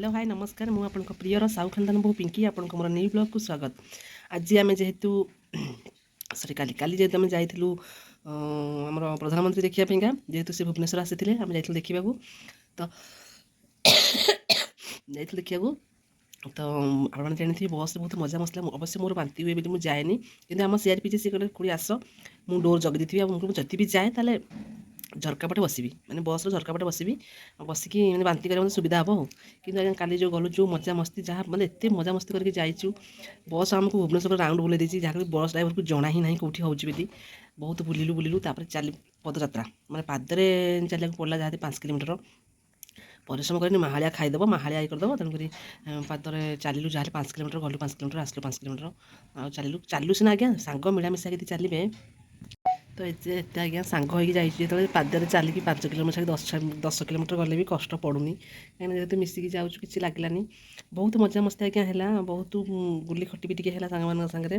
Hello hi नमस्कार मु आपन प्रियर साउ खानदान बहु पिंकी आपन मोर न्यू ब्लॉग को स्वागत। आज आम जेहेतु सॉरी काली काली जेहेतु आम जाइलु आमर प्रधानमंत्री देखा जेहेतु से भुवनेश्वर आसी आम जाइलु देखा तो जाइलु देखा तो आप जानी बस बहुत मजा मसला अवश्य मोर बांती हुए मुझे जाएनि कि आम सीआरपी सी कहते कोई आस मुझे डोर जगी थी जदि भी जाए ताले झरका पटे बसबी मैंने बस झरका पटे बसबी बसिकी मैंने बांती कर सुविधा हम हो कि काली जो गलु जो मजा मस्ती जहाँ मतलब एत मजा मस्ती करके जाइचु बस आमको भुवनेश्वर राउंड बुले देती जहाँ बस ड्राइवर को जना ही ना कौटी होली बहुत बुलिलु बुलिलु चली पदयात्रा मैंने पादरे चलने पड़ा जहाँ 5 किलोमीटर परिश्रम कर माहालिया खाईदेव माहालिया करदेव तेणुक पादरे चलू जहाँ 5 किलोमीटर गलु 5 किलोमीटर आसलु 5 किलोमीटर चलू चलू सीना आज्ञा सांग मिलामिशा कि चलिए तो एत आज्ञा सांग हो पादरे चलिकी 5 किलोमीटर 10 किलोमीटर गले भी कष्ट पड़ूनी कहीं जेहतु मिसिकी जाऊँ कि लगलानी बहुत मजा मस्ती आज्ञा है बहुत गुली खटी भी टे सांग सागर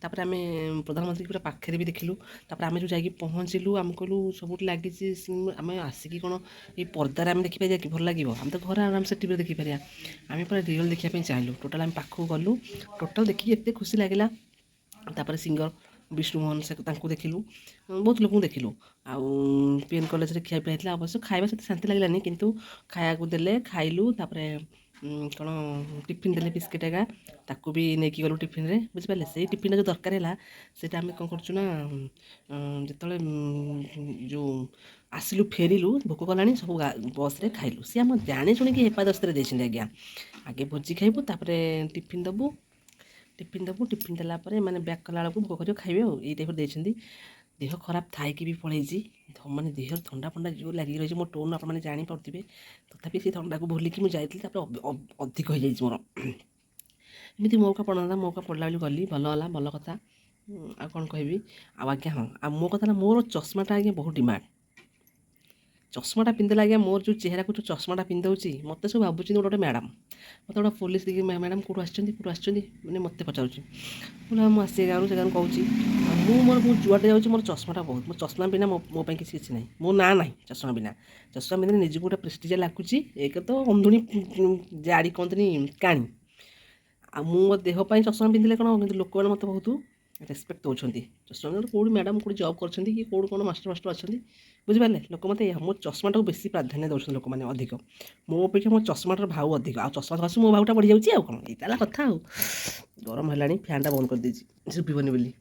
तापर आम प्रधानमंत्री पूरा पाखे भी देखिलु तापर आम जो जाकि पहुँचलु आम कहलु सब लगी आम आसिकी कौन ये पर्दार आम देखिपार कि भल लगे आम तो घर आराम से टीवी देखिपार आम पूरा रियल देखापी चाहूँ टोटाल आम पाखक गलु टोटाल देखिए एत खुशी लगे तापर सिंगर विष्णुमोहन से देखिलु बहुत लोक देखिलु आउ पीएन कॉलेज रे खाई पाइला अवश्य खाଇବା से शांति लगलानी किंतु खाया को देले खाइलु तापरे कौन टिफिन देले बिस्किट एगा ताकू भी नेकी गलु टिफिन रे बुझिपारे से टिफिन जो दरकार है सेटा आम कौन करछु ना जितले जो आसिलु फेरिलु भोक कलानी सब बस रे खाइलु सी आम जानी शुणी कि हेपादस्ते देछिन आज्ञा आगे भोजी खाइबु तापरे टिफिन दबु टिफिन देला मैंने बैक कला बेलू भोक कर खाइबे ये टाइप देते देह खराब थाईकी भी पलैची माने देह थंडा फंडा जो लगी रही मो टोन आप जापे तथापि से थंडा को भूलिकी मुझे अधिक हो जाए मोर एमती मौका पड़ा मौका पड़ा गली भल है भल कथा आ कौन कहि आज्ञा हाँ आ मो कथा मोर चश्माटा आज्ञा बहुत डिमांड चश्माटा पिंधला आज्ञा मोर जो चेहरा को जो चश्माटा पिंधे मत सब भावुँ गोटे मैडम मत गोटे पुलिस देखिए मैडम कौटू मैंने मत पचारूँ बोला मुझे गाँव से गाँव कहूँ मोर जुआटे जाऊँ मोर चश्माटा बहुत मो चश्मा बिना मो किसी ना मो ना ना चश्मा बिना चश्मा बिना निजी गोटे प्रेस्टिजिया लगुच एक तो अंधुणी जाड़ी कहते काणी आ मो देहपाई चश्मा पिंधले कौन कि लोक मैंने मत बहुत रेस्पेक्ट दौरान चश्मा कौट मैडम कौट जब कर कौट कौन मास्टर अच्छा बुझिपारे लोक मत मो चश्माटा को बेसी प्राधान्य दौरान लोक मैंने अधिक मो अपेक्षा मो चश्माटर भाव अधिक आ चश्मा सकाशे मो भावटा बढ़ी जाऊँगी आउ कौन यहाँ कथा गरम है फैनटा बंद कर देछि शुभन बोली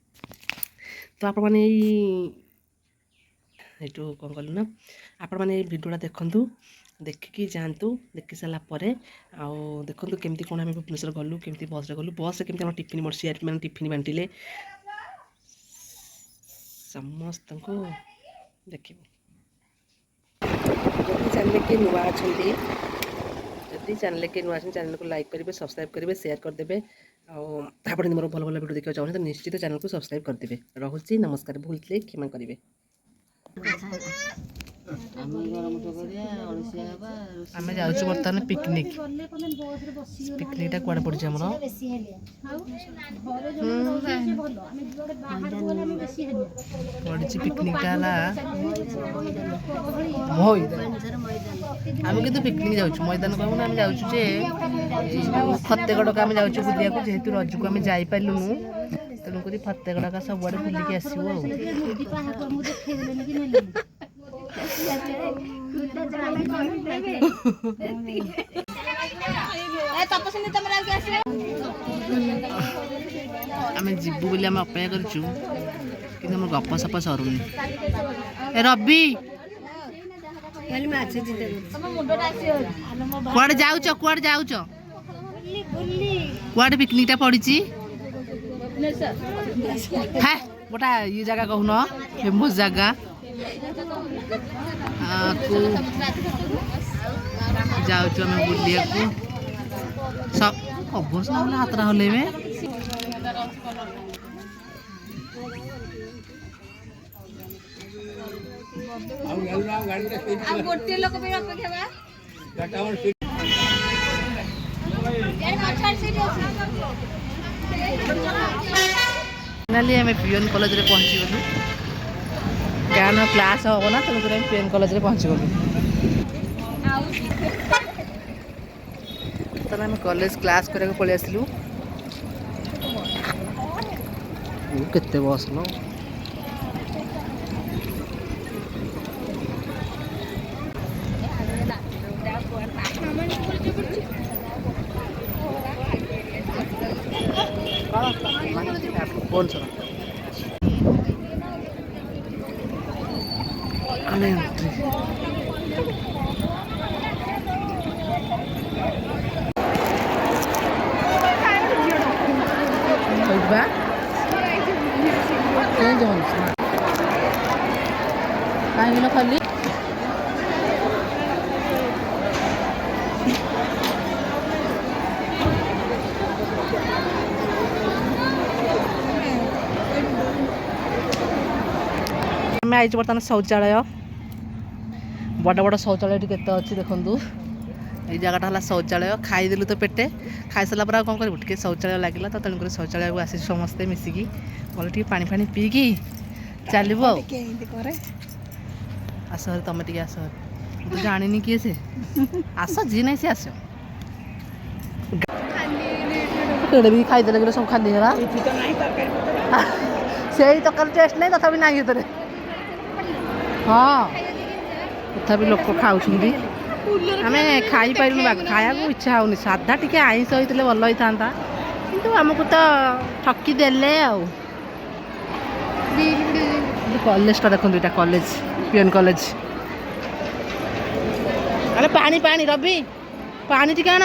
तो आप मैंने कौन कलु ना आपण मैंने भिडियोटा देखु देखिकी जातु देखी सारापर आउ देखु केमती कौन आम भुवनेश्वर गलु केमती बस गलु बस केमती टिफिन मोर सीआरपी मैंने टिफिन बांटिले समस्त को देखिए जदि चैनल के नुआ अच्छा जदि चैनल के नुआ चैनल को लाइक करेंगे सब्सक्राइब करेंगे शेयर करदे आप मोर भल भल वीडियो देखा चाहते तो निश्चित चैनल को सब्सक्राइब करदे रोचे नमस्कार भूलते क्षमा करेंगे आम जाऊँ बर्तमान पिकनिक पिकनिकटा कुआड़े पड़ी पड़ी पिकनिकटा आम कि पिकनिक जाऊँ मैदान कहूँ आम जाऊँ फतेगड़ आम जाऊँ बुलिया जेहेतु रज को आम जापारूँ तेणुक फतेगड़ का सबुआड़े बुलिकी आसबू आम जीवु बोली आम अपेक्षा कर गप सप सरुनी रवि कुआड़े जाऊच कुआड़े पिकनिकटा पड़ी है गोटा ये जगह कहून फेमस जगह जाऊँ आम बुलिया सब अवश्य हाथरा हल्ले फाइनाली आम पीएन कॉलेज रे पहुँची गलु क्या क्लास हम ना तेणुक पीएन कॉलेज रे पहुँची गलु बर्तमान आम कॉलेज क्लास करके पलि आसलु केते बस लो कौन सा कहीं खाली आम आई बर्तमान शौचालय बड़ बड़ शौचालय केते अच्छी देखु ये जगटा है शौचालय खाईदेलु तो पेटे खाई सारा पर कौन करूँ टे शौचालय लगे तो तेणुक शौचालय को आसी समस्ते मिसिकी बोले टे पानी फानी पीकी चलो आस तुम टे आस तो जानी किए से आस जी नहीं सी आस भी खाईदे सब खाली है से तरकारी टेस्ट नहीं तथा ना भर हाँ तथा लोक खाऊ आम खाई पारूँ खाया को इच्छा होनी साधा टी आईस होते भल होता कि आमको तो ठकी देले कॉलेजटा देखो यहाँ कॉलेज पीएन कॉलेज अरे पानी पानी रवि पानी टी आण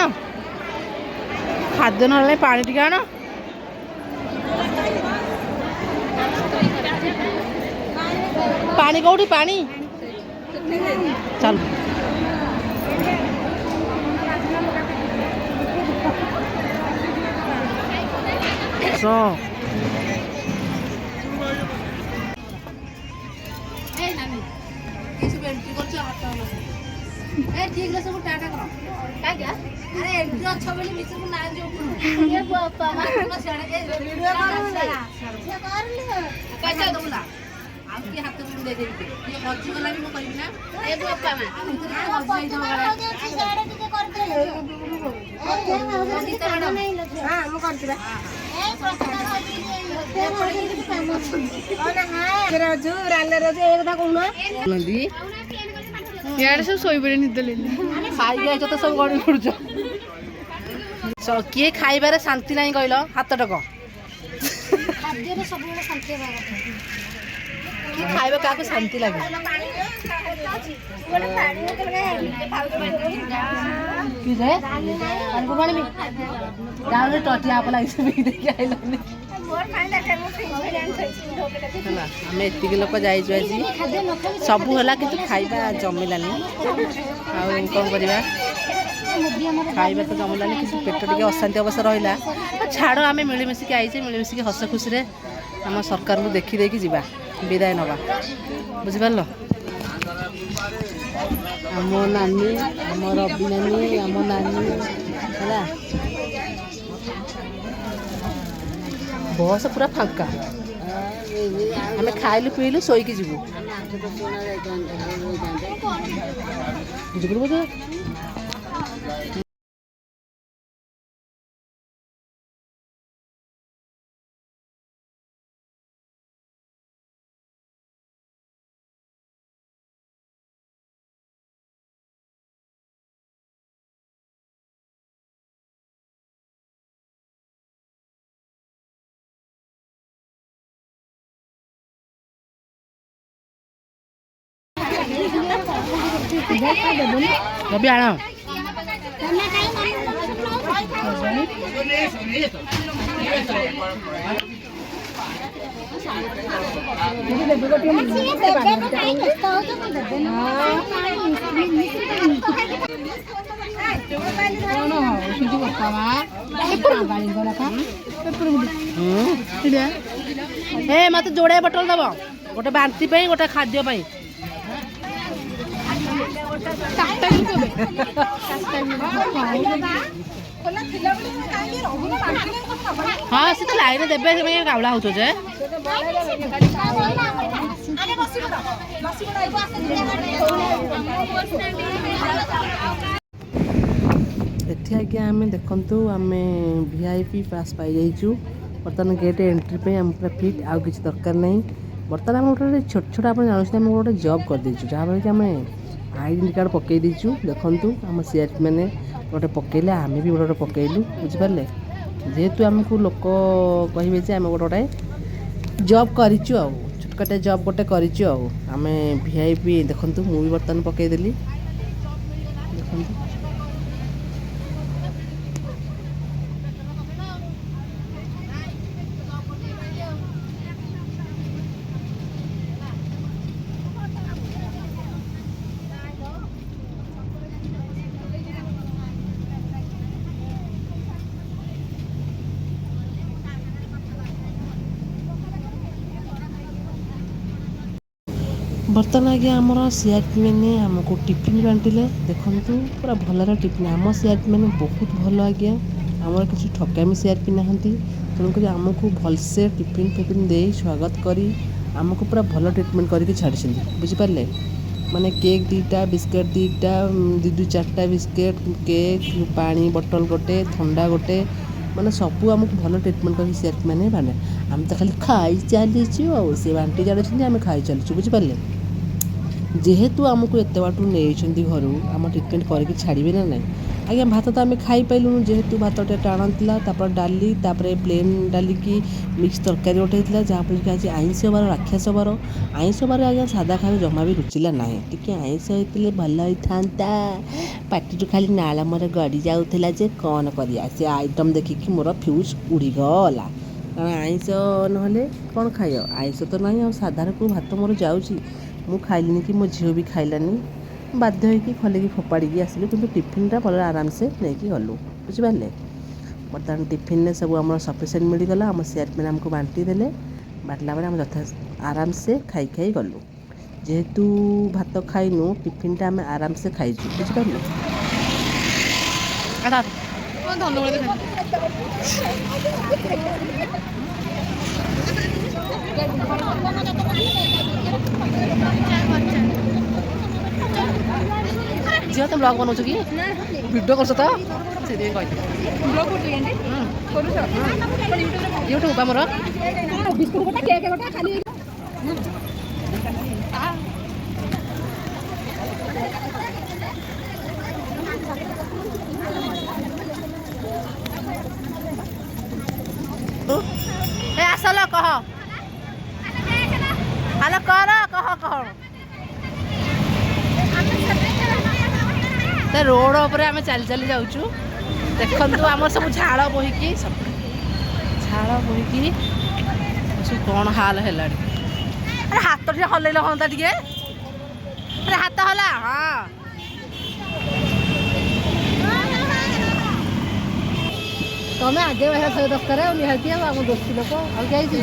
खाद्य ना पानी टी आण पानी कौटी पानी चल सो ठीक है सब टाटा करो का क्या अरे एंट्री अच्छा बोली मिस को ना जो ये बापा मां को छाड़े ए वीडियो कर ले पैसा दूला आपके हाथ में दे देंगे ये मर्जी वाला भी मैं करी ना ए बापा मां मर्जी जाओ साड़े टिके कर दे हां मु कर दिबा ए प्रसाद होई राजू राले राजू एक था कोन नदी यार सब सोई पड़े निद ले खाई गए तो सब गड़ी पड़छ किए खाइबार शांति नहीं कहल हाथ टक खाद्य सब शांति खाइबा क्या शांति लगे टटिया आप आम एतिक लोक जाइए आज सबू है कि खाइबा जमिलानी कौन करवा खाइबा तो जमिलानी कि पेट टे अशांति अवश्य रहा छाड़ आम मिलमिशिकी आईचे मिलमिशिकी हस खुशी आम सरकार को देखी देखी जीवा विदाय नवा बुझिपार आम नानी आम रवि नानी आम नानी है बस पूरा फांका आम खाइलु पीलु शोईकी जीवु बोझे रवि आना मत जोड़े बोतल दब गोटे बांति गोटे खाद्य हाँ सी तो लाइन देवे गावला हो ଏଠି ଆଜ୍ଞା ଆମେ ଦେଖନ୍ତୁ ଆମେ VIP ପାସ୍ ପାଇଯାଇଛୁ। ବର୍ତ୍ତମାନ ଗେଟ୍ ଏଣ୍ଟ୍ରି ପାଇଁ ଆମ ପୁରା ଫିଟ୍, ଆଉ କିଛି ଦରକାର ନାହିଁ। ବର୍ତ୍ତମାନ ଆମେ ଗୋଟେ ଛୋଟ ଛୋଟ ଆପଣ ଜାଣୁଛନ୍ତି ଆମେ ଗୋଟେ ଜବ୍ କରିଦେଇଛୁ, ଯାହାଫଳରେ କି ଆମେ ଆଇଡେଣ୍ଟି କାର୍ଡ଼ ପକାଇ ଦେଇଛୁ। ଦେଖନ୍ତୁ ଆମ CRP ମାନେ ଗୋଟେ ପକାଇଲେ, ଆମେ ବି ଗୋଟେ ପକାଇଲୁ, ବୁଝିପାରିଲେ। ଯେହେତୁ ଆମକୁ ଲୋକ କହିବେ ଯେ ଆମେ ଗୋଟେ ଜବ୍ କରିଛୁ, ଆଉ ଛୋଟକାଟେ ଜବ୍ ଗୋଟେ କରିଛୁ। ଆଉ ଆମେ VIP ଦେଖନ୍ତୁ, ମୁଁ ବି ବର୍ତ୍ତମାନ ପକାଇଦେଲି, ଦେଖନ୍ତୁ। ବର୍ତ୍ତମାନ ଆଜ୍ଞା ଆମର CRP ମାନେ ଆମକୁ ଟିଫିନ୍ ବାଣ୍ଟିଲେ, ଦେଖନ୍ତୁ ପୁରା ଭଲରେ ଟିଫିନ୍। ଆମ CRP ମାନେ ବହୁତ ଭଲ ଆଜ୍ଞା, ଆମର କିଛି ଠକାମି CRP ନାହାନ୍ତି। ତେଣୁକରି ଆମକୁ ଭଲସେ ଟିଫିନ୍ ଫିଫିନ୍ ଦେଇ ସ୍ୱାଗତ କରି ଆମକୁ ପୁରା ଭଲ ଟ୍ରିଟମେଣ୍ଟ କରିକି ଛାଡ଼ିଛନ୍ତି, ବୁଝିପାରିଲେ। ମାନେ କେକ୍ 2ଟା, ବିସ୍କେଟ୍ 2ଟା, 4ଟା ବିସ୍କେଟ୍, କେକ୍, ପାଣି ବୋଟଲ ଗୋଟେ, ଥଣ୍ଡା ଗୋଟେ, ମାନେ ସବୁ ଆମକୁ ଭଲ ଟ୍ରିଟମେଣ୍ଟ କରିକି CRP ମାନେ ବାଣ୍ଟେ। ଆମେ ତ ଖାଲି ଖାଇ ଚାଲିଛୁ, ଆଉ ସେ ବାଣ୍ଟି ଚାଲିଛନ୍ତି, ଆମେ ଖାଇ ଚାଲିଛୁ, ବୁଝିପାରିଲେ। ଯେହେତୁ ଆମକୁ ଏତେ ବାଟରୁ ନେଇଛନ୍ତି ଘରୁ, ଆମ ଟ୍ରିଟମେଣ୍ଟ କରିକି ଛାଡ଼ିବେ ନା ନାହିଁ। ଆଜ୍ଞା ଭାତ ତ ଆମେ ଖାଇପାରିଲୁନି, ଯେହେତୁ ଭାତଟା ଟାଣ ଥିଲା, ତାପରେ ଡାଲି, ତାପରେ ପ୍ଲେନ୍ ଡାଲିକି ମିକ୍ସ ତରକାରୀ ଗୋଟେ ହେଇଥିଲା, ଯାହାଫଳରେ କି ଆଜି ଆଇଁଷ ବାର, ରାକ୍ଷସ ବାର। ଆଇଁଷ ବାର ଆଜ୍ଞା ସାଧା ଖାଇବା ଜମା ବି ରୁଚିଲା ନାହିଁ, ଟିକେ ଆଇଁଷ ହେଇଥିଲେ ଭଲ ହେଇଥାନ୍ତା। ପାଟିରୁ ଖାଲି ନାଳ ମୋର ଗଡ଼ି ଯାଉଥିଲା ଯେ କ'ଣ କରିବା, ସେ ଆଇଟମ୍ ଦେଖିକି ମୋର ଫ୍ୟୁଜ୍ ଉଡ଼ିଗଲା। କାରଣ ଆଇଁଷ ନହେଲେ କ'ଣ ଖାଇବ, ଆଇଁଷ ତ ନାହିଁ, ଆଉ ସାଧାରେ କେଉଁ ଭାତ ମୋର ଯାଉଛି। ମୁଁ ଖାଇଲିନି କି ମୋ ଝିଅ ବି ଖାଇଲାନି, ବାଧ୍ୟ ହୋଇକି ଖୋଲିକି ଫୋପାଡ଼ିକି ଆସିଲୁ। କିନ୍ତୁ ଟିଫିନ୍ଟା ଭଲ ଆରାମସେ ନେଇକି ଗଲୁ, ବୁଝିପାରିଲେ। ବର୍ତ୍ତମାନ ଟିଫିନ୍ରେ ସବୁ ଆମର ସଫିସିଏଣ୍ଟ ମିଳିଗଲା, ଆମ CRP ମାନେ ଆମକୁ ବାଣ୍ଟି ଦେଲେ। ବାଣ୍ଟିଲା ପରେ ଆମେ ଆରାମସେ ଖାଇ ଗଲୁ। ଯେହେତୁ ଭାତ ଖାଇନୁ, ଟିଫିନ୍ଟା ଆମେ ଆରାମସେ ଖାଇଛୁ, ବୁଝିପାରିଲେ। ଝିଅ ତ ବ୍ଲଗ୍ ବନଉଛୁ କି, ଭିଡ଼ିଓ କରୁଛ ତ, ସେଥିପାଇଁ କହିଲି। ୟୁଟ୍ୟୁବ୍ ଆମର ଆସଲ କହ, ହ୍ୟାଲୋ କର, କହ। ସେ ରୋଡ଼ ଉପରେ ଆମେ ଚାଲି ଚାଲି ଯାଉଛୁ, ଦେଖନ୍ତୁ ଆମର ସବୁ ଝାଳ ବୋହିକି ସବୁ କ'ଣ ହାଲ ହେଲାଣି। ଆରେ ହାତ ଟିକେ ହଲେଇଲେ ହୁଅନ୍ତା, ଟିକେ ଆରେ ହାତ ହଲା। ହଁ ତମେ ଆଗେ ବାହାରିବା ଥରେ ଦରକାର, ଆଉ ନିହାତି ଆଉ ଆମ ଦୋସ୍ତି ଲୋକ ଆଉ ଯାଇଛି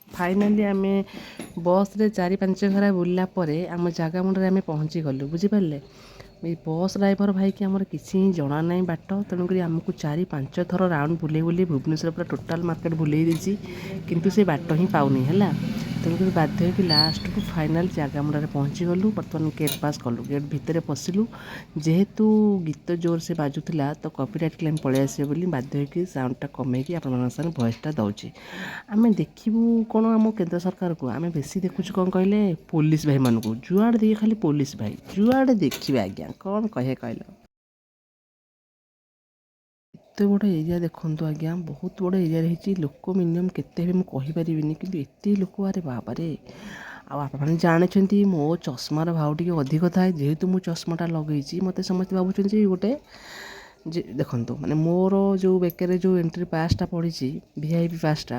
ଫାଇନାଲି ଆମେ ବସ୍ରେ 4-5 ଘରା ବୁଲିଲା ପରେ ଆମ ଜାଗା ମୁଣ୍ଡରେ ଆମେ ପହଞ୍ଚିଗଲୁ, ବୁଝିପାରିଲେ। ଏଇ ବସ୍ ଡ୍ରାଇଭର ଭାଇକି ଆମର କିଛି ହିଁ ଜଣା ନାହିଁ ବାଟ, ତେଣୁକରି ଆମକୁ 4-5 ଥର ରାଉଣ୍ଡ ବୁଲେଇ ଭୁବନେଶ୍ୱର ପୁରା ଟୋଟାଲ୍ ମାର୍କେଟ ବୁଲେଇ ଦେଇଛି, କିନ୍ତୁ ସେ ବାଟ ହିଁ ପାଉନି ହେଲା। ତେଣୁକରି ବାଧ୍ୟ ହୋଇକି ଲାଷ୍ଟକୁ ଫାଇନାଲ୍ ଜାଗା ମୁଣ୍ଡରେ ପହଞ୍ଚିଗଲୁ। ବର୍ତ୍ତମାନ ଗେଟ୍ ପାସ୍ କଲୁ, ଗେଟ୍ ଭିତରେ ପଶିଲୁ। ଯେହେତୁ ଗୀତ ଜୋରସେ ବାଜୁଥିଲା ତ କପିରାଇଟ୍ କ୍ଲେମ୍ ପଳେଇ ଆସିବ ବୋଲି ବାଧ୍ୟ ହୋଇକି ସାଉଣ୍ଡଟା କମେଇକି ଆପଣମାନଙ୍କ ସାଙ୍ଗରେ ଭଏସ୍ଟା ଦେଉଛି। ଆମେ ଦେଖିବୁ କ'ଣ ଆମ କେନ୍ଦ୍ର ସରକାରକୁ, ଆମେ ବେଶୀ ଦେଖୁଛୁ କ'ଣ କହିଲେ, ପୋଲିସ ଭାଇମାନଙ୍କୁ। ଯୁଆଡ଼େ ଦେଖିବେ ଖାଲି ପୋଲିସ ଭାଇ, ଯୁଆଡ଼େ ଦେଖିବେ ଆଜ୍ଞା, କ'ଣ କହିଲେ କହିଲ। ଏତେ ବଡ଼ ଏରିଆ ଦେଖନ୍ତୁ ଆଜ୍ଞା, ବହୁତ ବଡ଼ ଏରିଆରେ ହେଇଛି। ଲୋକ ମିନିମମ୍ କେତେ ହେବେ ମୁଁ କହିପାରିବିନି, କିନ୍ତୁ ଏତେ ଲୋକ, ଆରେ ବାବାରେ। ଆଉ ଆପଣମାନେ ଜାଣିଛନ୍ତି ମୋ ଚଷମାର ଭାવ ଟିକେ ଅଧିକ ଥାଏ, ଯେହେତୁ ମୁଁ ଚଷମାଟା ଲଗେଇଛି ମୋତେ ସମସ୍ତେ ଭାବୁଛନ୍ତି ଗୋଟେ ଯେ ଦେଖନ୍ତୁ, ମାନେ ମୋର ଯେଉଁ ବେକରେ ଯେଉଁ ଏଣ୍ଟ୍ରି ପାସ୍ଟା ପଡ଼ିଛି, VIP ପାସ୍ଟା,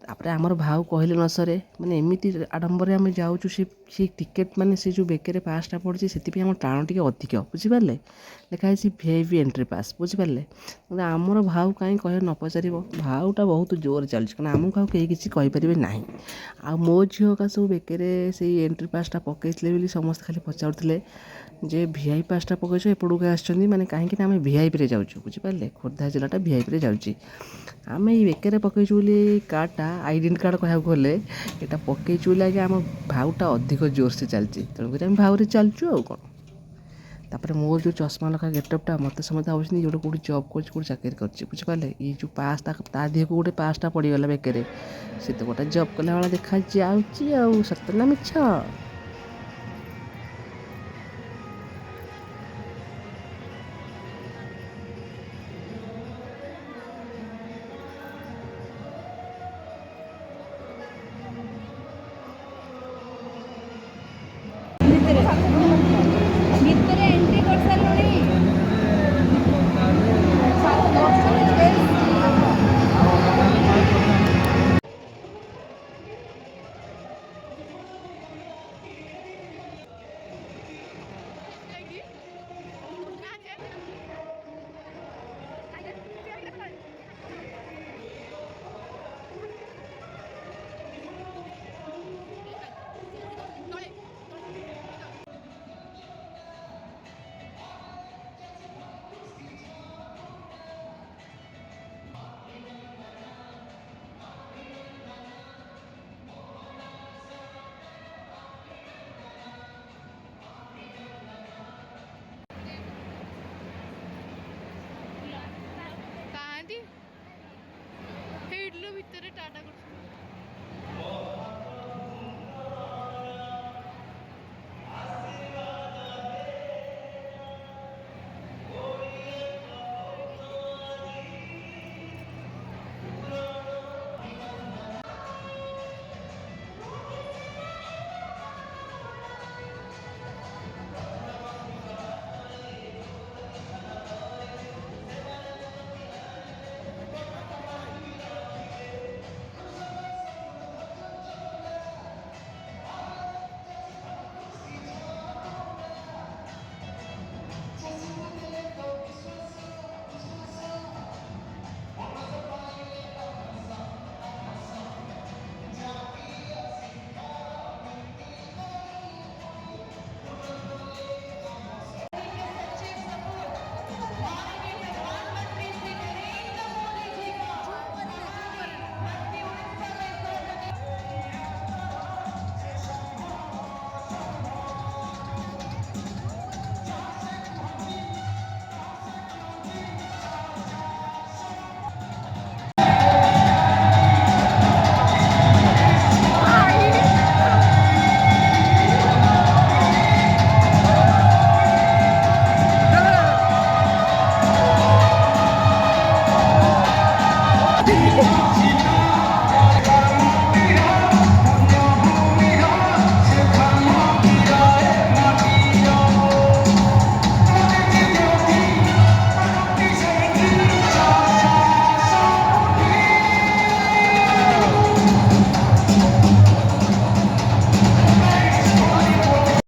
ତାପରେ ଆମର ଭାଉ କହିଲେ ନ ସରେ। ମାନେ ଏମିତି ଆଡ଼ମ୍ବରରେ ଆମେ ଯାଉଛୁ, ସେ ଟିକେଟ୍ ମାନେ ସେ ଯେଉଁ ବେକରେ ପାସ୍ଟା ପଡ଼ିଛି, ସେଥିପାଇଁ ଆମର ଟାଣ ଟିକେ ଅଧିକ, ବୁଝିପାରିଲେ। ଲେଖା ହେଇଛି VIP ଏଣ୍ଟ୍ରି ପାସ୍, ବୁଝିପାରିଲେ। କିନ୍ତୁ ଆମର ଭାଉ କାହିଁ କହିଲେ ନ ପଚାରିବ, ଭାଉଟା ବହୁତ ଜୋରରେ ଚାଲିଛି, କାରଣ ଆମକୁ ଆଉ କେହି କିଛି କହିପାରିବେ ନାହିଁ। ଆଉ ମୋ ଝିଅ ସବୁ ବେକରେ ସେଇ ଏଣ୍ଟ୍ରି ପାସ୍ଟା ପକାଇଥିଲେ ବୋଲି ସମସ୍ତେ ଖାଲି ପଚାରୁଥିଲେ ଯେ ଭିଆଇପି ପାସ୍ଟା ପକାଇଛୁ ଏପଟକୁ ଆସିଛନ୍ତି ମାନେ କାହିଁକିନା ଆମେ ଭିଆଇପିରେ ଯାଉଛୁ ବୁଝିପାରିଲେ ଖୋର୍ଦ୍ଧା ଜିଲ୍ଲାଟା ଭିଆଇପିରେ ଯାଉଛି ଆମେ ଏଇ ବେକରେ ପକାଇଛୁ ବୋଲି କାର୍ଡ଼ଟା ଆଇଡେଣ୍ଟି କାର୍ଡ଼ କହିବାକୁ ଗଲେ ଏଇଟା ପକାଇଛୁ ବୋଲି ଆଜ୍ଞା ଆମ ଭାଉଟା ଅଧିକ ଜୋରସେ ଚାଲିଛି ତେଣୁକରି ଆମେ ଭାଉରେ ଚାଲୁଛୁ ଆଉ କ'ଣ ତାପରେ ମୋର ଯେଉଁ ଚଷମା ଲଖା ଗେଟଅପ୍ଟା ମୋତେ ସମସ୍ତେ ଭାବୁଛନ୍ତି ଗୋଟେ କେଉଁଠି ଜବ୍ କରୁଛି କେଉଁଠି ଚାକିରି କରିଛି ବୁଝିପାରିଲେ ଏଇ ଯେଉଁ ପାସ୍ଟା ତା ଦେହକୁ ଗୋଟେ ପାସ୍ଟା ପଡ଼ିଗଲା ବେକରେ ସେ ତ ଗୋଟେ ଜବ୍ କଲା ଭଳିଆ ଦେଖାଯାଉଛି ଆଉ ସତ ନା ମିଛ